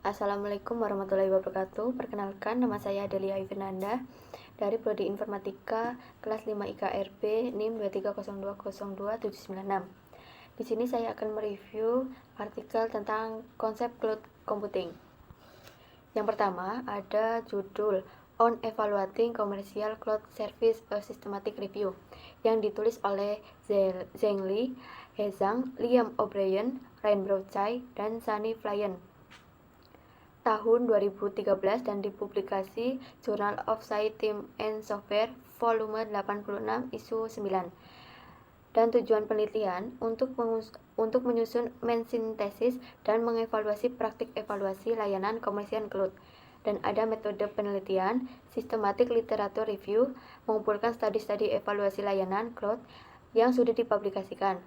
Assalamualaikum warahmatullahi wabarakatuh. Perkenalkan, nama saya Adelia Ivinanda dari Prodi Informatika kelas 5 IKRB NIM 230202796. Di sini saya akan mereview artikel tentang konsep cloud computing. Yang pertama ada judul On Evaluating Commercial Cloud Service A Systematic Review yang ditulis oleh Zheng Li, He Zhang, Liam O'Brien, Ryan Broadchai, dan Sunny Flyen tahun 2013 dan dipublikasi Journal of Science and Software volume 86 isu 9. Dan tujuan penelitian untuk menyusun main sintesis dan mengevaluasi praktik evaluasi layanan komersial cloud. Dan ada metode penelitian, systematic literature review, mengumpulkan studi-studi evaluasi layanan cloud yang sudah dipublikasikan.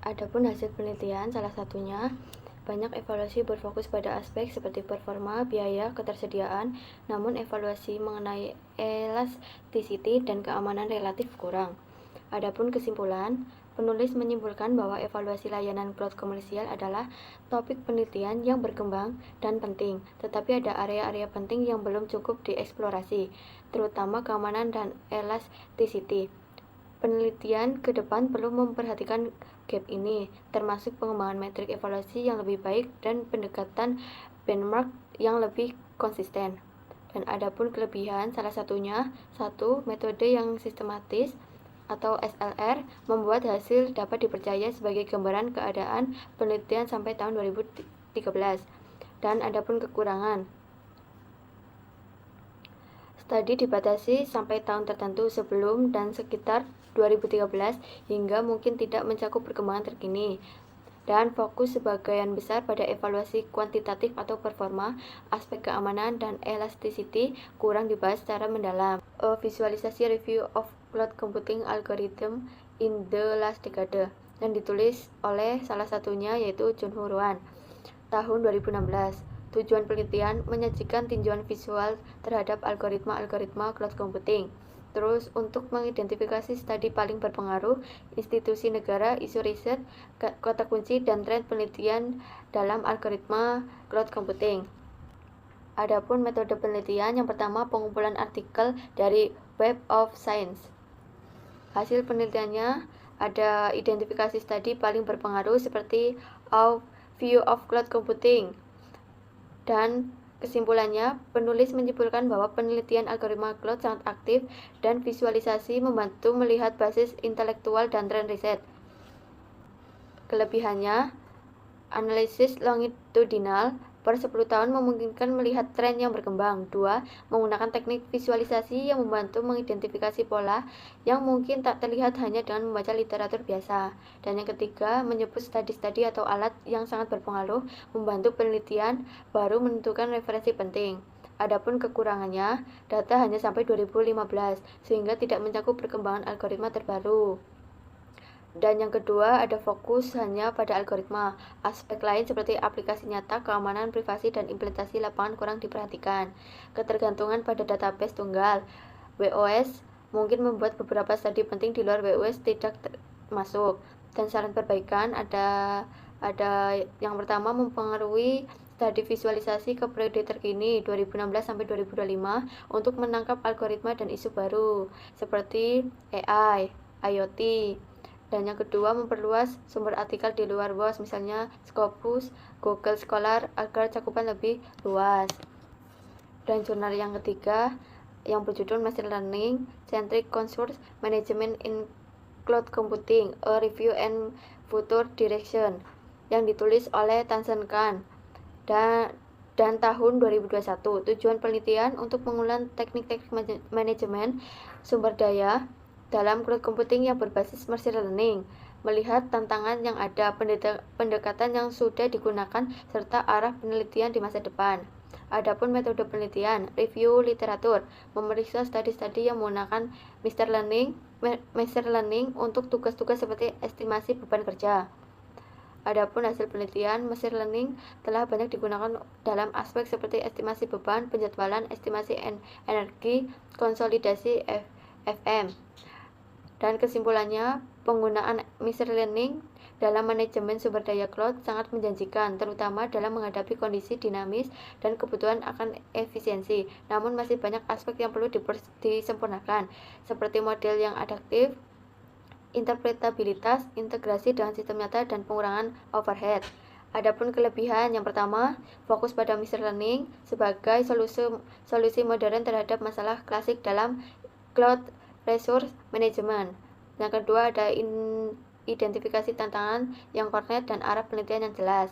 Adapun hasil penelitian salah satunya banyak evaluasi berfokus pada aspek seperti performa, biaya, ketersediaan, namun evaluasi mengenai elasticity dan keamanan relatif kurang. Adapun kesimpulan, penulis menyimpulkan bahwa evaluasi layanan cloud komersial adalah topik penelitian yang berkembang dan penting, tetapi ada area-area penting yang belum cukup dieksplorasi, terutama keamanan dan elasticity. Penelitian ke depan perlu memperhatikan gap ini, termasuk pengembangan metrik evaluasi yang lebih baik dan pendekatan benchmark yang lebih konsisten. Dan adapun kelebihan, salah satunya, 1. Metode yang sistematis atau SLR membuat hasil dapat dipercaya sebagai gambaran keadaan penelitian sampai tahun 2013. Dan adapun kekurangan, studi dibatasi sampai tahun tertentu sebelum dan sekitar 2013 hingga mungkin tidak mencakup perkembangan terkini, dan fokus sebagian besar pada evaluasi kuantitatif atau performa, aspek keamanan dan elasticity kurang dibahas secara mendalam. Visualisasi review of cloud computing algorithm in the last decade yang ditulis oleh salah satunya yaitu Junho Roan tahun 2016. Tujuan penelitian menyajikan tinjauan visual terhadap algoritma cloud computing. Terus untuk mengidentifikasi studi paling berpengaruh, institusi negara, isu riset, kata kunci, dan tren penelitian dalam algoritma cloud computing. Adapun metode penelitian, yang pertama pengumpulan artikel dari Web of Science. Hasil penelitiannya ada identifikasi studi paling berpengaruh seperti View of Cloud Computing. Dan kesimpulannya, penulis menyimpulkan bahwa penelitian algoritma cloud sangat aktif dan visualisasi membantu melihat basis intelektual dan tren riset. Kelebihannya, analisis longitudinal per 10 tahun memungkinkan melihat tren yang berkembang. 2. Menggunakan teknik visualisasi yang membantu mengidentifikasi pola yang mungkin tak terlihat hanya dengan membaca literatur biasa. Dan yang ketiga, menyebut studi-studi atau alat yang sangat berpengaruh membantu penelitian baru menentukan referensi penting. Adapun kekurangannya, data hanya sampai 2015 sehingga tidak mencakup perkembangan algoritma terbaru. Dan yang kedua, ada fokus hanya pada algoritma. Aspek lain seperti aplikasi nyata, keamanan, privasi, dan implementasi lapangan kurang diperhatikan. Ketergantungan pada database tunggal, WOS, mungkin membuat beberapa studi penting di luar WOS tidak masuk. Dan saran perbaikan ada yang pertama, mempengaruhi studi visualisasi ke periode terkini 2016 sampai 2025 untuk menangkap algoritma dan isu baru seperti AI, IoT. Dan yang kedua, memperluas sumber artikel di luar WOS, misalnya Scopus, Google Scholar, agar cakupan lebih luas. Dan jurnal yang ketiga, yang berjudul Machine Learning Centric Resource Management in Cloud Computing, A Review and Future Direction, yang ditulis oleh Tansen Khan dan tahun 2021. Tujuan penelitian untuk mengulang teknik-teknik manajemen sumber daya dalam cloud computing yang berbasis machine learning, melihat tantangan yang ada, pendekatan yang sudah digunakan, serta arah penelitian di masa depan. Adapun metode penelitian, review literatur, memeriksa studi-studi yang menggunakan machine learning untuk tugas-tugas seperti estimasi beban kerja. Adapun hasil penelitian, machine learning telah banyak digunakan dalam aspek seperti estimasi beban, penjadwalan, estimasi energi, konsolidasi FM. Dan kesimpulannya, penggunaan machine learning dalam manajemen sumber daya cloud sangat menjanjikan, terutama dalam menghadapi kondisi dinamis dan kebutuhan akan efisiensi. Namun masih banyak aspek yang perlu disempurnakan, seperti model yang adaptif, interpretabilitas, integrasi dengan sistem nyata, dan pengurangan overhead. Adapun kelebihan, yang pertama, fokus pada machine learning sebagai solusi modern terhadap masalah klasik dalam cloud resource management. Yang kedua, ada identifikasi tantangan yang konkret dan arah penelitian yang jelas.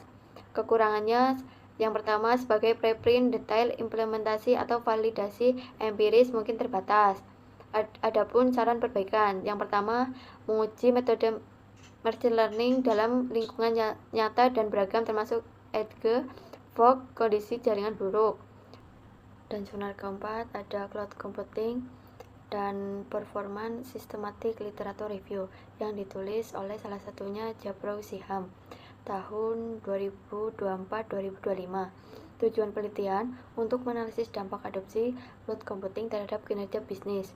Kekurangannya, yang pertama, sebagai preprint, detail implementasi atau validasi empiris mungkin terbatas. Adapun saran perbaikan, yang pertama, menguji metode machine learning dalam lingkungan nyata dan beragam termasuk edge, fog, kondisi jaringan buruk. Dan jurnal keempat ada cloud computing dan performance systematic literature review yang ditulis oleh salah satunya Jabrow Shiham tahun 2024-2025. Tujuan penelitian untuk menganalisis dampak adopsi cloud computing terhadap kinerja bisnis.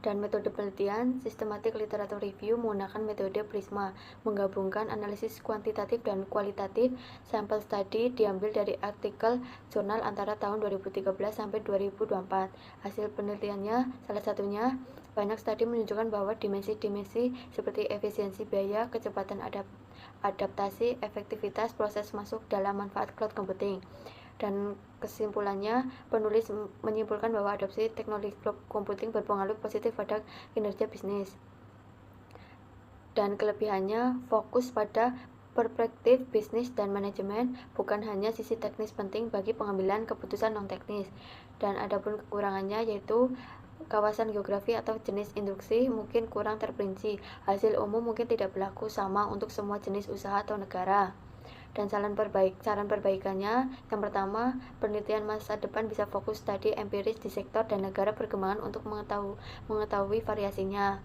Dan metode penelitian, systematic literature review menggunakan metode PRISMA, menggabungkan analisis kuantitatif dan kualitatif. Sampel study diambil dari artikel jurnal antara tahun 2013 sampai 2024. Hasil penelitiannya, salah satunya, banyak studi menunjukkan bahwa dimensi-dimensi seperti efisiensi biaya, kecepatan adaptasi, efektivitas proses masuk dalam manfaat cloud computing. Dan kesimpulannya, penulis menyimpulkan bahwa adopsi teknologi cloud computing berpengaruh positif pada kinerja bisnis. Dan kelebihannya, fokus pada perspektif bisnis dan manajemen, bukan hanya sisi teknis penting bagi pengambilan keputusan non-teknis. Dan adapun kekurangannya yaitu kawasan geografi atau jenis induksi mungkin kurang terperinci. Hasil umum mungkin tidak berlaku sama untuk semua jenis usaha atau negara. Dan saran perbaikannya, yang pertama, penelitian masa depan bisa fokus studi empiris di sektor dan negara perkembangan untuk mengetahui variasinya,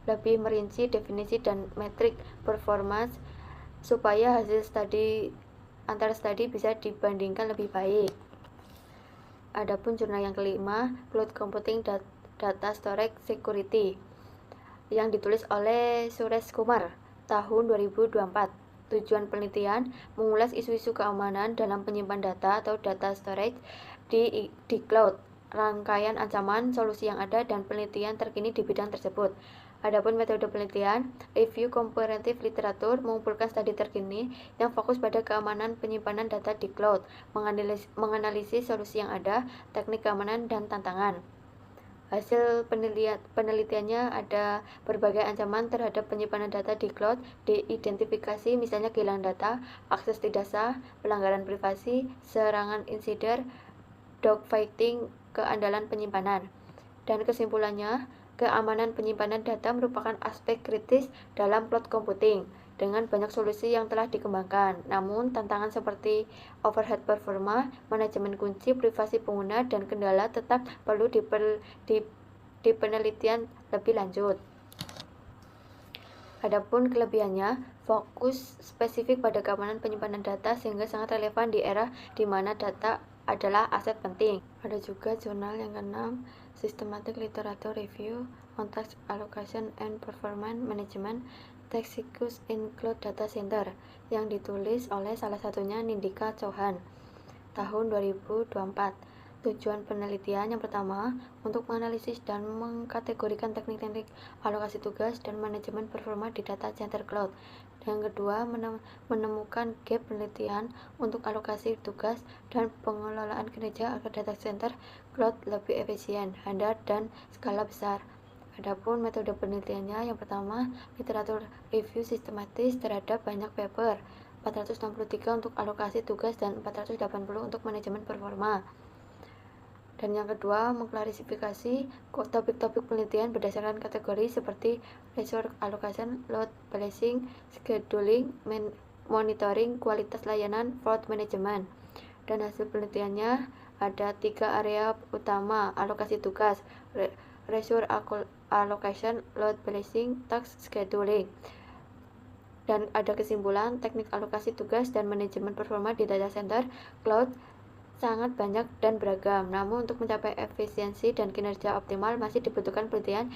lebih merinci definisi dan metrik performance supaya hasil antar studi bisa dibandingkan lebih baik. Adapun jurnal yang kelima, Cloud Computing Data Storage Security, yang ditulis oleh Suresh Kumar tahun 2024. Tujuan penelitian mengulas isu-isu keamanan dalam penyimpan data atau data storage di cloud, rangkaian ancaman, solusi yang ada, dan penelitian terkini di bidang tersebut. Adapun metode penelitian, review komparatif literatur, mengumpulkan studi terkini yang fokus pada keamanan penyimpanan data di cloud, menganalisis solusi yang ada, teknik keamanan, dan tantangan. Hasil penelitiannya ada berbagai ancaman terhadap penyimpanan data di cloud, diidentifikasi misalnya kehilangan data, akses tidak sah, pelanggaran privasi, serangan insider, dogfighting, keandalan penyimpanan. Dan kesimpulannya, keamanan penyimpanan data merupakan aspek kritis dalam cloud computing. Dengan banyak solusi yang telah dikembangkan, namun tantangan seperti overhead performa, manajemen kunci, privasi pengguna, dan kendala tetap perlu dipenelitian lebih lanjut. Adapun kelebihannya, fokus spesifik pada keamanan penyimpanan data sehingga sangat relevan di era di mana data adalah aset penting. Ada juga jurnal yang keenam, Systematic Literature Review on Task Allocation and Performance Management Techniques in Cloud Data Center, yang ditulis oleh salah satunya Nindika Chauhan tahun 2024. Tujuan penelitian yang pertama, untuk menganalisis dan mengkategorikan teknik-teknik alokasi tugas dan manajemen performa di data center cloud. Yang kedua, menemukan gap penelitian untuk alokasi tugas dan pengelolaan kinerja agar data center cloud lebih efisien, handal, dan skala besar. Adapun metode penelitiannya, yang pertama, literatur review sistematis terhadap banyak paper, 463 untuk alokasi tugas dan 480 untuk manajemen performa. Dan yang kedua, mengklarifikasi topik-topik penelitian berdasarkan kategori seperti resource allocation, load balancing, scheduling, monitoring, kualitas layanan, fraud management. Dan hasil penelitiannya ada 3 area utama: alokasi tugas, resource allocation, load balancing, task scheduling. Dan ada kesimpulan, teknik alokasi tugas dan manajemen performa di data center cloud sangat banyak dan beragam. Namun untuk mencapai efisiensi dan kinerja optimal masih dibutuhkan penelitian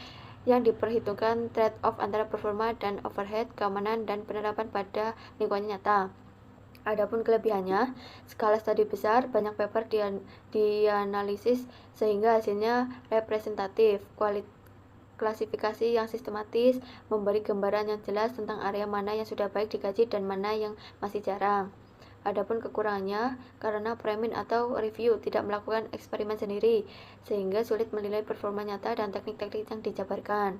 yang diperhitungkan trade-off antara performa dan overhead, keamanan, dan penerapan pada lingkungan nyata. Adapun kelebihannya, skala studi besar, banyak paper dianalisis sehingga hasilnya representatif, klasifikasi yang sistematis, memberi gambaran yang jelas tentang area mana yang sudah baik dikaji dan mana yang masih jarang. Adapun kekurangannya, karena Premin atau review tidak melakukan eksperimen sendiri, sehingga sulit menilai performa nyata dan teknik-teknik yang dijabarkan.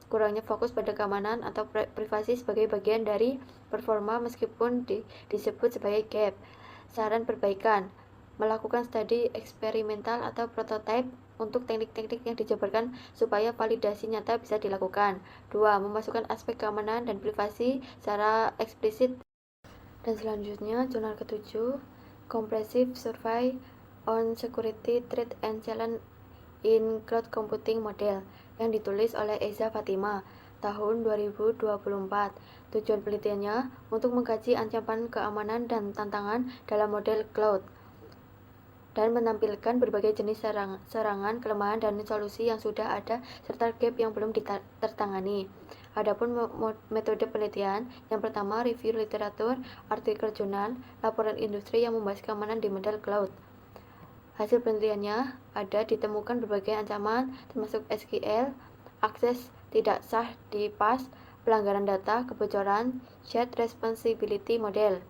Kurangnya fokus pada keamanan atau privasi sebagai bagian dari performa meskipun disebut sebagai gap. Saran perbaikan, melakukan studi eksperimental atau prototipe untuk teknik-teknik yang dijabarkan supaya validasi nyata bisa dilakukan. 2. Memasukkan aspek keamanan dan privasi secara eksplisit. Dan selanjutnya, jurnal ke-7, Comprehensive Survey on Security, Threat and Challenge in Cloud Computing Model, yang ditulis oleh Eza Fatima, tahun 2024. Tujuan penelitiannya untuk mengkaji ancaman keamanan dan tantangan dalam model cloud, dan menampilkan berbagai jenis serangan, kelemahan, dan solusi yang sudah ada, serta gap yang belum tertangani. Adapun metode penelitian, yang pertama review literatur, artikel jurnal, laporan industri yang membahas keamanan di model cloud. Hasil penelitiannya ada ditemukan berbagai ancaman termasuk SQL, akses tidak sah di PAS, pelanggaran data, kebocoran, shared responsibility model.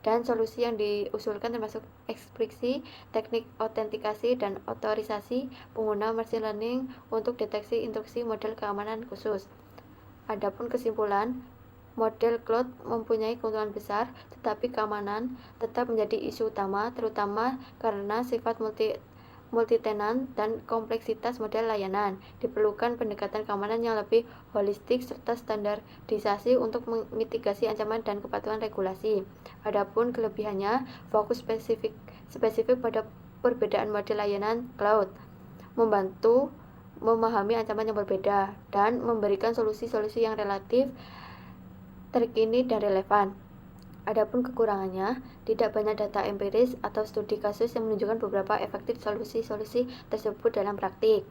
Dan solusi yang diusulkan termasuk ekspresi, teknik autentikasi, dan otorisasi pengguna machine learning untuk deteksi instruksi model keamanan khusus. Adapun kesimpulan, model cloud mempunyai keuntungan besar, tetapi keamanan tetap menjadi isu utama, terutama karena sifat multi-tenant dan kompleksitas model layanan. Diperlukan pendekatan keamanan yang lebih holistik serta standarisasi untuk memitigasi ancaman dan kepatuhan regulasi. Adapun kelebihannya, fokus spesifik pada perbedaan model layanan cloud, membantu memahami ancaman yang berbeda, dan memberikan solusi-solusi yang relatif, terkini, dan relevan. Adapun kekurangannya, tidak banyak data empiris atau studi kasus yang menunjukkan beberapa efektif solusi-solusi tersebut dalam praktik.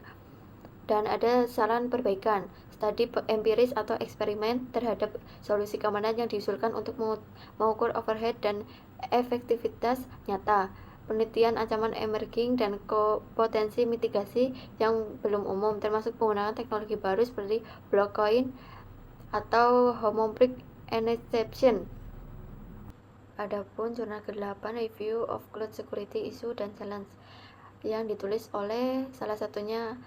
Dan ada saran perbaikan, studi empiris atau eksperimen terhadap solusi keamanan yang diusulkan untuk mengukur overhead dan efektivitas nyata, penelitian ancaman emerging, dan potensi mitigasi yang belum umum, termasuk penggunaan teknologi baru seperti blockchain atau homomorphic encryption. Adapun jurnal ke-8, Review of Cloud Security Issue dan Challenge, yang ditulis oleh salah satunya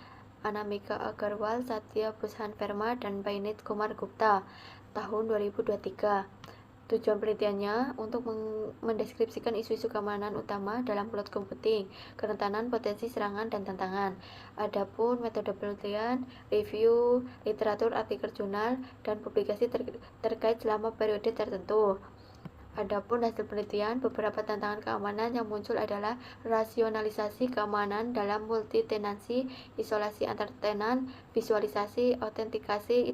Anamika Agarwal, Satya Bhushan Verma, dan Painit Kumar Gupta, tahun 2023. Tujuan penelitiannya untuk mendeskripsikan isu-isu keamanan utama dalam cloud computing, kerentanan, potensi serangan, dan tantangan. Adapun metode penelitian, review literatur, artikel jurnal, dan publikasi terkait selama periode tertentu. Adapun hasil penelitian, beberapa tantangan keamanan yang muncul adalah rasionalisasi keamanan dalam multi-tenancy, isolasi antar tenan, visualisasi, autentikasi,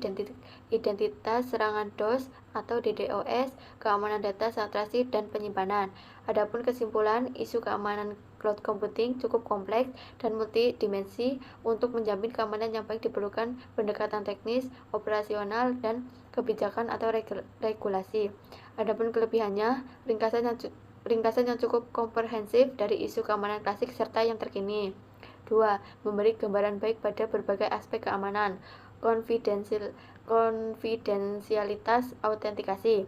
identitas, serangan DOS atau DDoS, keamanan data, santrasi, dan penyimpanan. Adapun kesimpulan, isu keamanan cloud computing cukup kompleks dan multidimensi. Untuk menjamin keamanan yang baik diperlukan pendekatan teknis, operasional, dan kebijakan atau regulasi. Adapun kelebihannya, ringkasan yang cukup komprehensif dari isu keamanan klasik serta yang terkini. 2. Memberi gambaran baik pada berbagai aspek keamanan, konfidensialitas, autentikasi.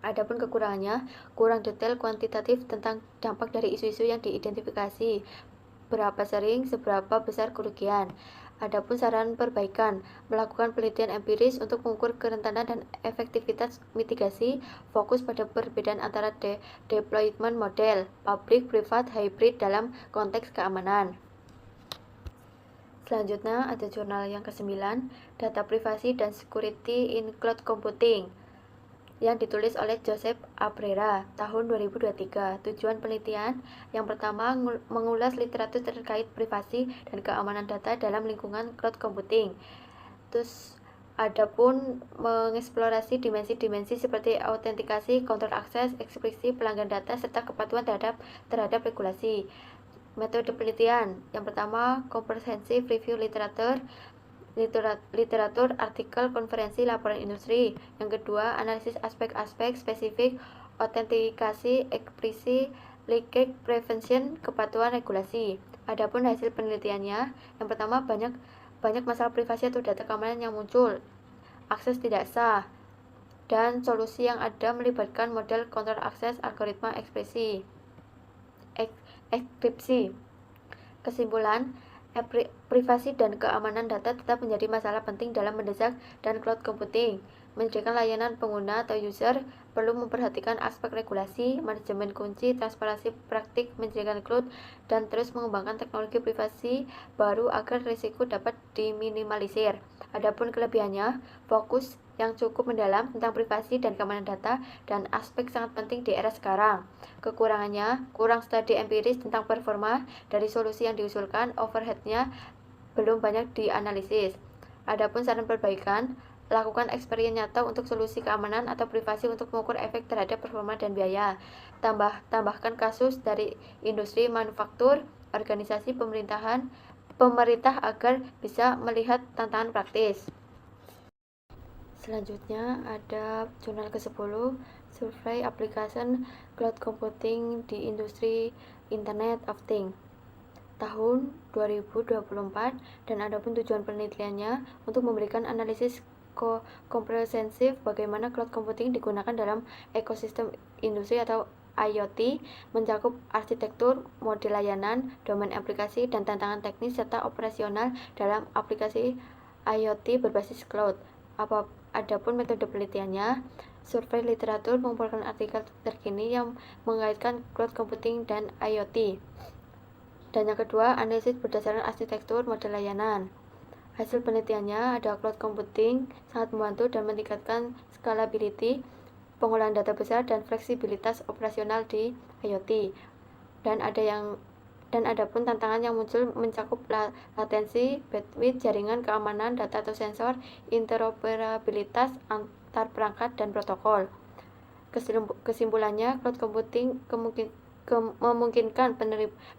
Adapun kekurangannya, kurang detail kuantitatif tentang dampak dari isu-isu yang diidentifikasi, berapa sering, seberapa besar kerugian. Adapun saran perbaikan, melakukan penelitian empiris untuk mengukur kerentanan dan efektivitas mitigasi, fokus pada perbedaan antara deployment model, public, private, hybrid dalam konteks keamanan. Selanjutnya ada jurnal yang ke-9, Data Privasi dan Security in Cloud Computing, yang ditulis oleh Joseph Abrera, tahun 2023. Tujuan penelitian, yang pertama, mengulas literatur terkait privasi dan keamanan data dalam lingkungan cloud computing. Terus adapun mengeksplorasi dimensi-dimensi seperti autentikasi, kontrol akses, ekspresi, pelanggan data, serta kepatuhan terhadap regulasi. Metode penelitian, yang pertama, comprehensive review literature, literatur, artikel, konferensi, laporan industri. Yang kedua, analisis aspek-aspek spesifik, autentikasi, ekspresi, leakage, prevention, kepatuhan regulasi. Adapun hasil penelitiannya, yang pertama banyak masalah privasi atau data keamanan yang muncul, akses tidak sah, dan solusi yang ada melibatkan model kontrol akses, algoritma ekskripsi. Kesimpulan, privasi dan keamanan data tetap menjadi masalah penting dalam mendesak dan cloud computing. Menyediakan layanan pengguna atau user perlu memperhatikan aspek regulasi, manajemen kunci, transparansi praktik menyediakan cloud, dan terus mengembangkan teknologi privasi baru agar risiko dapat diminimalisir. Adapun kelebihannya, fokus yang cukup mendalam tentang privasi dan keamanan data dan aspek sangat penting di era sekarang. Kekurangannya, kurang studi empiris tentang performa dari solusi yang diusulkan, overhead-nya belum banyak dianalisis. Adapun saran perbaikan, lakukan eksperimen nyata untuk solusi keamanan atau privasi untuk mengukur efek terhadap performa dan biaya. Tambahkan kasus dari industri manufaktur, organisasi pemerintah agar bisa melihat tantangan praktis. Selanjutnya ada jurnal ke-10, Survey Application Cloud Computing di Industri Internet of Things tahun 2024, dan adapun tujuan penelitiannya untuk memberikan analisis komprehensif bagaimana cloud computing digunakan dalam ekosistem industri atau IoT, mencakup arsitektur, model layanan, domain aplikasi, dan tantangan teknis serta operasional dalam aplikasi IoT berbasis cloud. Adapun metode penelitiannya, survei literatur mengumpulkan artikel terkini yang mengaitkan cloud computing dan IoT. Dan yang kedua, analisis berdasarkan arsitektur model layanan. Hasil penelitiannya ada cloud computing sangat membantu dan meningkatkan scalability, pengolahan data besar, dan fleksibilitas operasional di IoT. Dan adapun tantangan yang muncul mencakup latensi, bandwidth, jaringan, keamanan data atau sensor, interoperabilitas antar perangkat, dan protokol. Kesimpulannya, cloud computing memungkinkan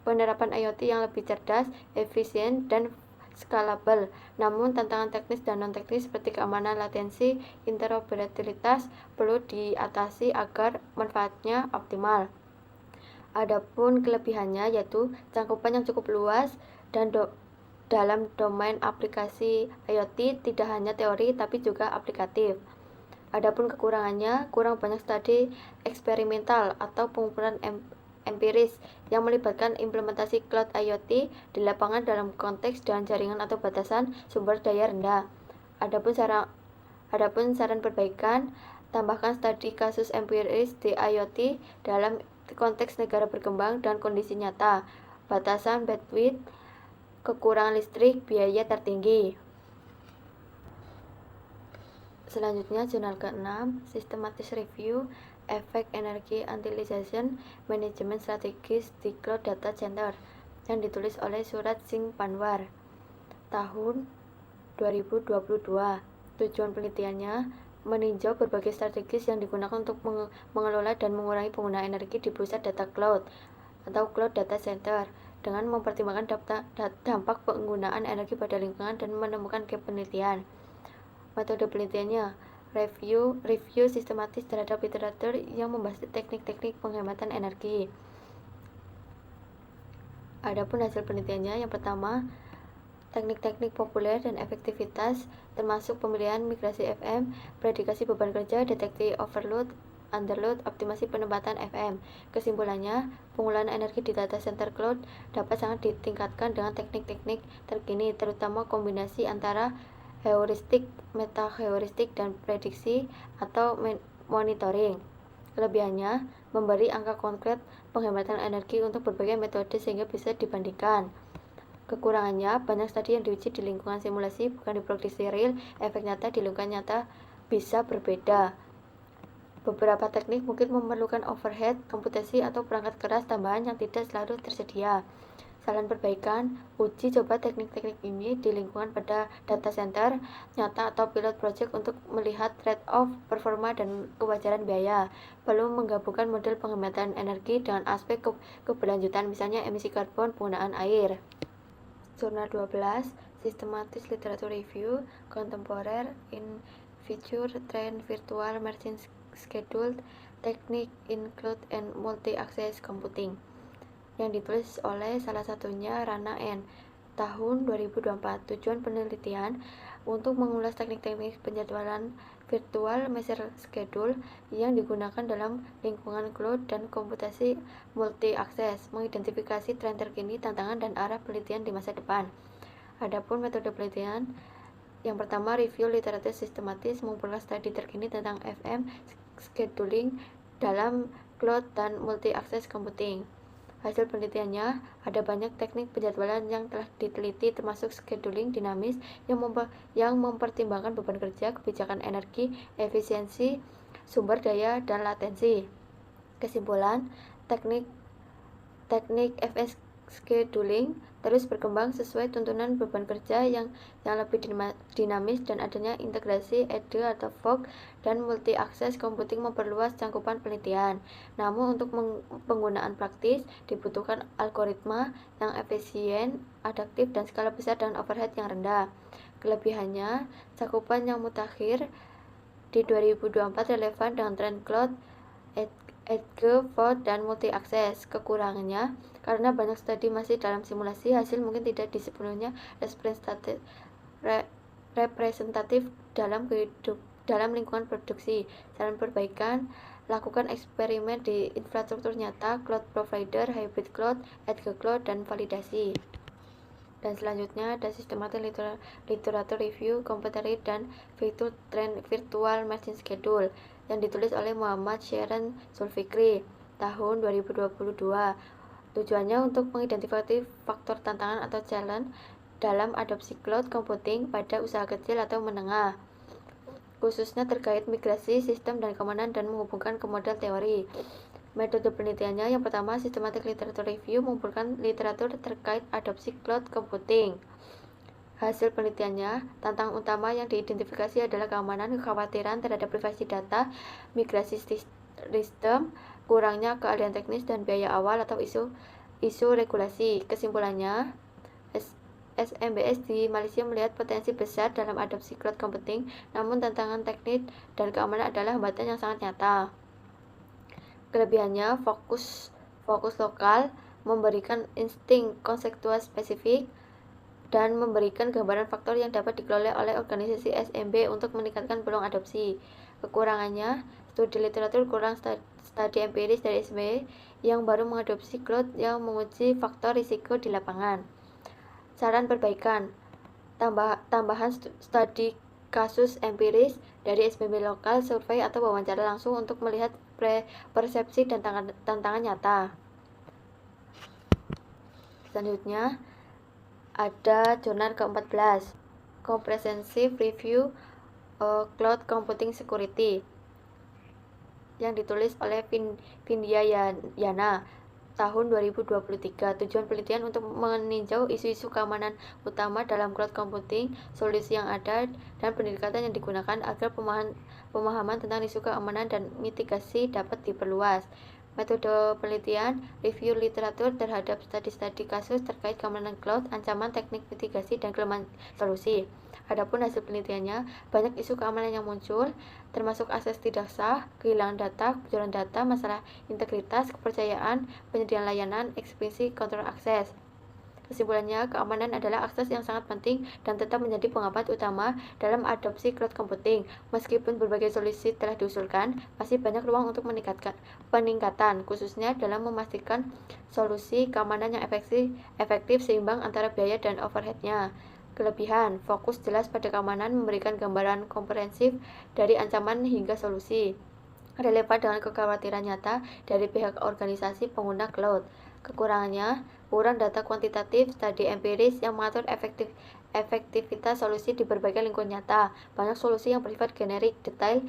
penerapan IoT yang lebih cerdas, efisien, dan scalable. Namun tantangan teknis dan non-teknis seperti keamanan, latensi, interoperabilitas perlu diatasi agar manfaatnya optimal. Adapun kelebihannya yaitu cakupan yang cukup luas dan dalam domain aplikasi IoT tidak hanya teori tapi juga aplikatif. Adapun kekurangannya, kurang banyak studi eksperimental atau pengumpulan empiris yang melibatkan implementasi cloud IoT di lapangan dalam konteks dan jaringan atau batasan sumber daya rendah. Adapun saran perbaikan, tambahkan studi kasus empiris di IoT dalam konteks negara berkembang dan kondisi nyata, batasan bandwidth, kekurangan listrik, biaya tertinggi. Selanjutnya jurnal ke-6, Systematic Review Efek Energy Utilization Management Strategis di Cloud Data Center yang ditulis oleh Suraj Singh Panwar tahun 2022. Tujuan penelitiannya meninjau berbagai strategis yang digunakan untuk mengelola dan mengurangi penggunaan energi di pusat data cloud atau cloud data center dengan mempertimbangkan dampak penggunaan energi pada lingkungan dan menemukan gap penelitian. Metode penelitiannya review sistematis terhadap literatur yang membahas teknik-teknik penghematan energi. Adapun hasil penelitiannya, yang pertama, teknik-teknik populer dan efektivitas termasuk pemilihan migrasi FM, prediksi beban kerja, deteksi overload, underload, optimasi penempatan FM. Kesimpulannya, penggunaan energi di data center cloud dapat sangat ditingkatkan dengan teknik-teknik terkini, terutama kombinasi antara heuristik, meta-heuristik, dan prediksi atau monitoring. Kelebihannya, memberi angka konkret penghematan energi untuk berbagai metode sehingga bisa dibandingkan. Kekurangannya, banyak studi yang diuji di lingkungan simulasi bukan di produksi real, efek nyata di lingkungan nyata bisa berbeda. Beberapa teknik mungkin memerlukan overhead, komputasi, atau perangkat keras tambahan yang tidak selalu tersedia. Saran perbaikan, uji coba teknik-teknik ini di lingkungan pada data center nyata atau pilot project untuk melihat trade-off performa dan kewajaran biaya. Perlu menggabungkan model penghematan energi dengan aspek keberlanjutan, misalnya emisi karbon, penggunaan air. Jurnal 12, Systematic Literature Review, Contemporary in Feature, Trend, Virtual Machine Schedule, Technique in Cloud and Multi-Access Computing, yang ditulis oleh salah satunya Rana N. tahun 2024. Tujuan penelitian untuk mengulas teknik-teknik penjadwalan virtual machine schedule yang digunakan dalam lingkungan cloud dan komputasi multi-akses, mengidentifikasi tren terkini, tantangan, dan arah penelitian di masa depan. Adapun metode penelitian, yang pertama, review literatur sistematis, mengumpulkan studi terkini tentang FM scheduling dalam cloud dan multi-akses computing. Hasil penelitiannya, ada banyak teknik penjadwalan yang telah diteliti, termasuk scheduling dinamis yang mempertimbangkan beban kerja, kebijakan energi, efisiensi, sumber daya, dan latensi. Kesimpulan, teknik FM scheduling terus berkembang sesuai tuntunan beban kerja yang lebih dinamis dan adanya integrasi EDE atau fog dan multi-akses computing memperluas cangkupan penelitian. Namun untuk penggunaan praktis dibutuhkan algoritma yang efisien, adaptif, dan skala besar dengan overhead yang rendah. Kelebihannya, cakupan yang mutakhir di 2024 relevan dengan tren cloud, edge, fog, dan multi-akses. Kekurangannya, karena banyak studi masih dalam simulasi, hasil mungkin tidak sepenuhnya representatif dalam lingkungan produksi. Saran perbaikan, lakukan eksperimen di infrastruktur nyata, cloud provider, hybrid cloud, edge cloud, dan validasi. Dan selanjutnya ada Systematic Literature Review, Contemporary dan Virtual Machine Schedule, yang ditulis oleh Muhammad Sharon Zulfikri tahun 2022. Tujuannya untuk mengidentifikasi faktor tantangan atau challenge dalam adopsi cloud computing pada usaha kecil atau menengah, khususnya terkait migrasi sistem dan keamanan, dan menghubungkan ke model teori. Metode penelitiannya, yang pertama, Systematic Literature Review, mengumpulkan literatur terkait adopsi cloud computing. Hasil penelitiannya, tantangan utama yang diidentifikasi adalah keamanan, kekhawatiran terhadap privasi data, migrasi sistem, kurangnya keahlian teknis, dan biaya awal atau isu regulasi. Kesimpulannya, SMBS di Malaysia melihat potensi besar dalam adopsi cloud computing, namun tantangan teknis dan keamanan adalah hambatan yang sangat nyata. Kelebihannya, fokus lokal, memberikan insting konseptual spesifik, dan memberikan gambaran faktor yang dapat dikelola oleh organisasi SMB untuk meningkatkan peluang adopsi. Kekurangannya, studi literatur kurang studi empiris dari SMB yang baru mengadopsi cloud yang menguji faktor risiko di lapangan. Saran perbaikan, tambahan studi kasus empiris dari SMB lokal, survei atau wawancara langsung untuk melihat persepsi dan tantangan nyata. Selanjutnya ada jurnal ke-14, Comprehensive Review Cloud Computing Security, yang ditulis oleh Vindya Yana tahun 2023. Tujuan penelitian untuk meninjau isu-isu keamanan utama dalam cloud computing, solusi yang ada, dan pendekatan yang digunakan agar pemahaman tentang isu keamanan dan mitigasi dapat diperluas. Metode penelitian, review literatur terhadap studi-studi kasus terkait keamanan cloud, ancaman, teknik mitigasi, dan kelemahan solusi. Adapun hasil penelitiannya, banyak isu keamanan yang muncul, termasuk akses tidak sah, kehilangan data, kebocoran data, masalah integritas, kepercayaan, penyediaan layanan, ekspresi, kontrol akses. Kesimpulannya, keamanan adalah akses yang sangat penting dan tetap menjadi penghambat utama dalam adopsi cloud computing. Meskipun berbagai solusi telah diusulkan, masih banyak ruang untuk peningkatan, khususnya dalam memastikan solusi keamanan yang efektif seimbang antara biaya dan overheadnya. Kelebihan, fokus jelas pada keamanan, memberikan gambaran komprehensif dari ancaman hingga solusi, relevan dengan kekhawatiran nyata dari pihak organisasi pengguna cloud. Kekurangannya, kurang data kuantitatif, studi empiris yang mengatur efektivitas solusi di berbagai lingkungan nyata. Banyak solusi yang bersifat generik, detail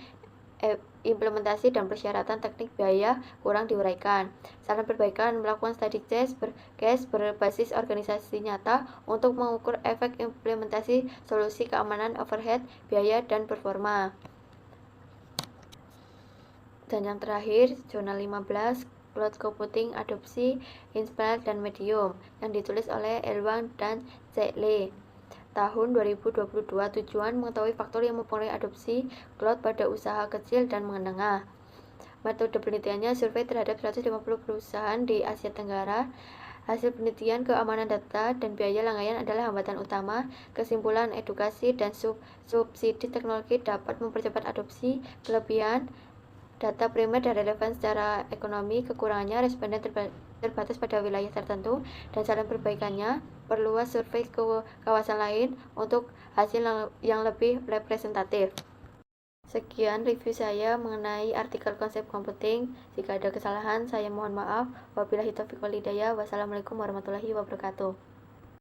implementasi dan persyaratan teknik biaya kurang diuraikan. Saran perbaikan, melakukan studi case berbasis organisasi nyata untuk mengukur efek implementasi solusi keamanan, overhead, biaya, dan performa. Dan yang terakhir, jurnal 15, Cloud Computing Adopsi, Inspire, dan Medium, yang ditulis oleh Elwang dan Zele tahun 2022. Tujuan mengetahui faktor yang mempengaruhi adopsi cloud pada usaha kecil dan menengah. Metode penelitiannya survei terhadap 150 perusahaan di Asia Tenggara. Hasil penelitian keamanan data dan biaya langganan adalah hambatan utama. Kesimpulan, edukasi dan subsidi teknologi dapat mempercepat adopsi. Kelebihan, data primer dan relevan secara ekonomi. Kekurangannya, responden terbatas pada wilayah tertentu. Dan saran perbaikannya, perluas survei ke kawasan lain untuk hasil yang lebih representatif. Sekian review saya mengenai artikel konsep computing. Jika ada kesalahan, saya mohon maaf. Wabillahi taufiq wal hidayah. Wassalamualaikum warahmatullahi wabarakatuh.